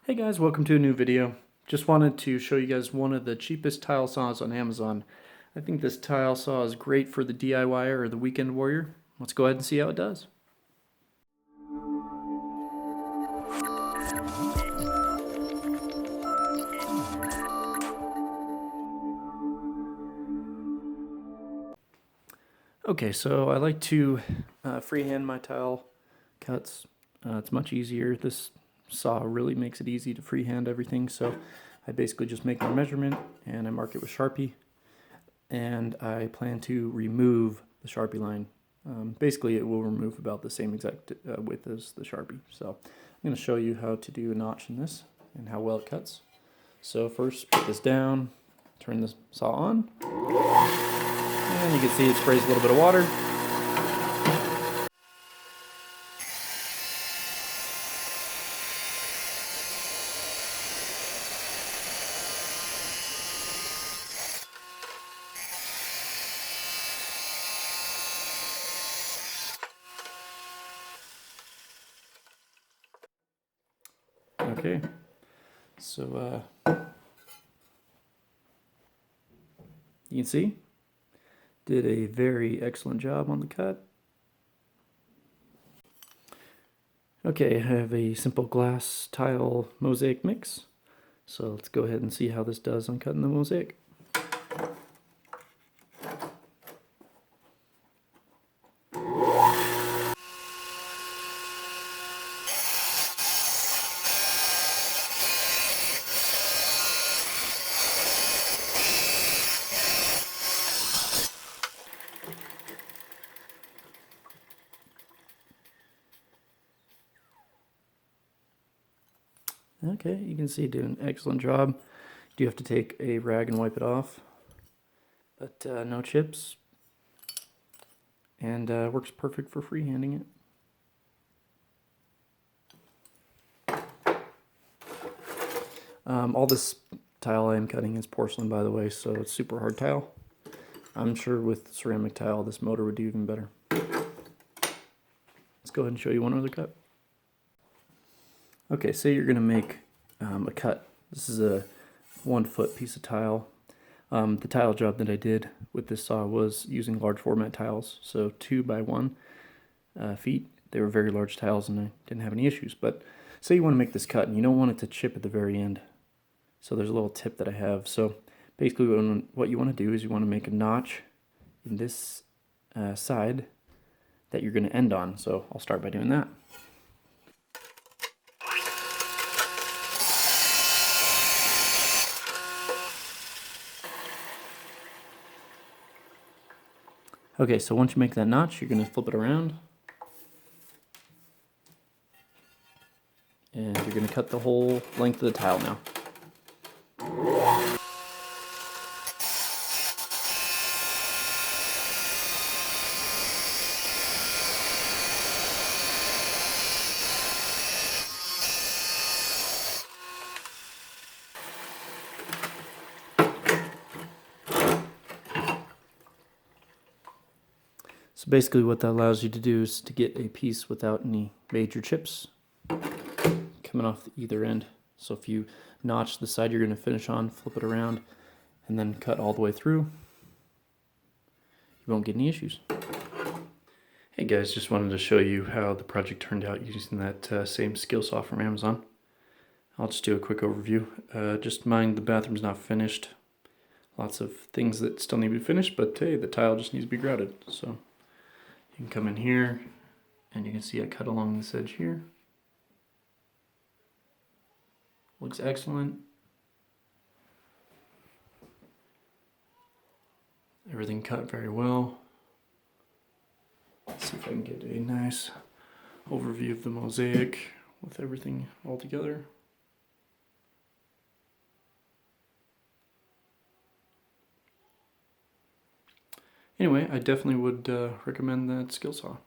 Hey guys, welcome to a new video. Just wanted to show you guys one of the cheapest tile saws on Amazon. I think this tile saw is great for the DIYer or the weekend warrior. Let's go ahead and see how it does. Okay, so I like to freehand my tile cuts. It's much easier. This saw really makes it easy to freehand everything, so I basically just make my measurement and I mark it with Sharpie, and I plan to remove the Sharpie line. Basically it will remove about the same exact width as the Sharpie. So I'm going to show you how to do a notch in this and how well it cuts. So first put this down, turn the saw on, and you can see it sprays a little bit of water. Okay, so you can see, did a very excellent job on the cut. Okay, I have a simple glass tile mosaic mix, so let's go ahead and see how this does on cutting the mosaic. Okay, you can see it did an excellent job. You do have to take a rag and wipe it off, but no chips, and works perfect for freehanding it. All this tile I am cutting is porcelain, by the way, so it's super hard tile. I'm sure with ceramic tile this motor would do even better. Let's go ahead and show you one other cut. Okay, say you're going to make a cut. This is a 1 foot piece of tile. The tile job that I did with this saw was using large format tiles, so 2 by 1 feet. They were very large tiles and I didn't have any issues. But say you want to make this cut and you don't want it to chip at the very end. So there's a little tip that I have. So basically what you want to do is you want to make a notch in this side that you're going to end on. So I'll start by doing that. Okay, so once you make that notch, you're going to flip it around. And you're going to cut the whole length of the tile now. So basically what that allows you to do is to get a piece without any major chips coming off either end. So if you notch the side you're going to finish on, flip it around, and then cut all the way through, you won't get any issues. Hey guys, just wanted to show you how the project turned out using that same skill saw from Amazon. I'll just do a quick overview. Just mind the bathroom's not finished. Lots of things that still need to be finished, but hey, the tile just needs to be grouted. So you can come in here and you can see I cut along this edge here. Looks excellent. Everything cut very well. Let's see if I can get a nice overview of the mosaic with everything all together. Anyway, I definitely would recommend that skill saw.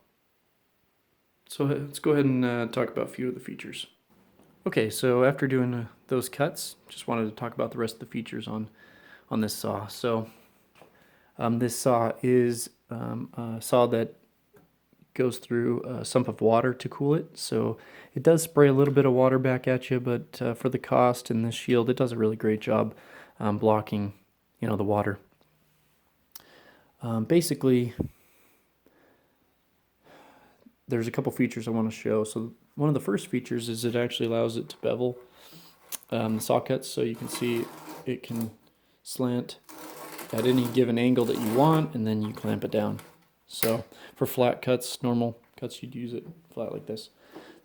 So let's go ahead and talk about a few of the features. Okay, so after doing those cuts, just wanted to talk about the rest of the features on this saw. So this saw is a saw that goes through a sump of water to cool it, so it does spray a little bit of water back at you, but for the cost and the shield, it does a really great job blocking, the water. Basically, there's a couple features I want to show. So one of the first features is it actually allows it to bevel the saw cuts, so you can see it can slant at any given angle that you want, and then you clamp it down. So for flat cuts, normal cuts, you'd use it flat like this.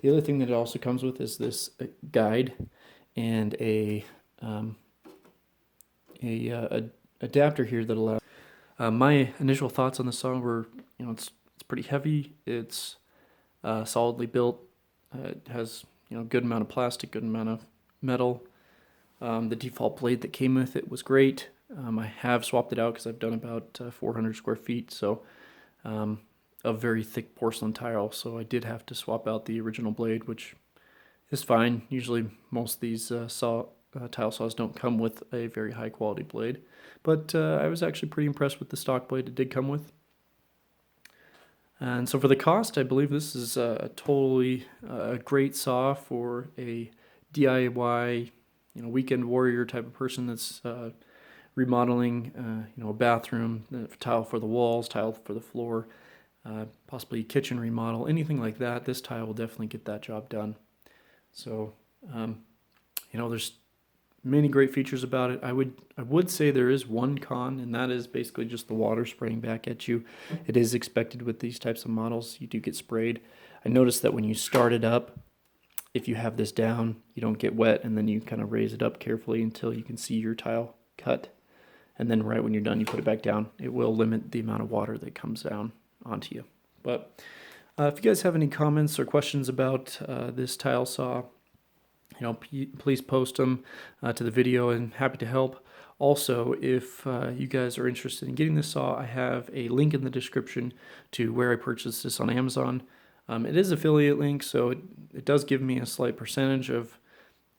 The other thing that it also comes with is this guide and a adapter here that allows. My initial thoughts on the saw were, it's pretty heavy. It's solidly built. It has good amount of plastic, good amount of metal. The default blade that came with it was great. I have swapped it out because I've done about 400 square feet, so a very thick porcelain tile, so I did have to swap out the original blade, which is fine. Usually most of these tile saws don't come with a very high quality blade, but I was actually pretty impressed with the stock blade it did come with. And so for the cost, I believe this is a totally great saw for a DIY, weekend warrior type of person that's remodeling, a bathroom, tile for the walls, tile for the floor, possibly a kitchen remodel, anything like that. This tile will definitely get that job done. So, there's many great features about it. I would say there is one con, and that is basically just the water spraying back at you. It is expected with these types of models. You do get sprayed. I noticed that when you start it up, if you have this down, you don't get wet, and then you kind of raise it up carefully until you can see your tile cut. And then right when you're done, you put it back down. It will limit the amount of water that comes down onto you. But if you guys have any comments or questions about this tile saw, please post them to the video, and happy to help. Also, if you guys are interested in getting this saw, I have a link in the description to where I purchased this on Amazon. It is affiliate link, so it does give me a slight percentage of,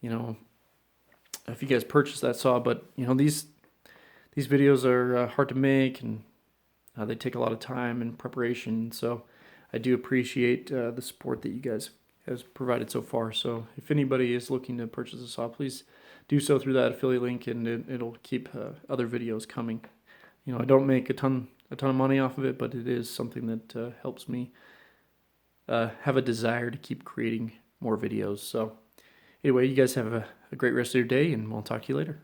if you guys purchase that saw. But these videos are hard to make, and they take a lot of time and preparation. So I do appreciate the support that you guys has provided so far. So if anybody is looking to purchase a saw, please do so through that affiliate link, and it'll keep other videos coming. I don't make a ton of money off of it, but it is something that helps me have a desire to keep creating more videos. So anyway, you guys have a great rest of your day, and we'll talk to you later.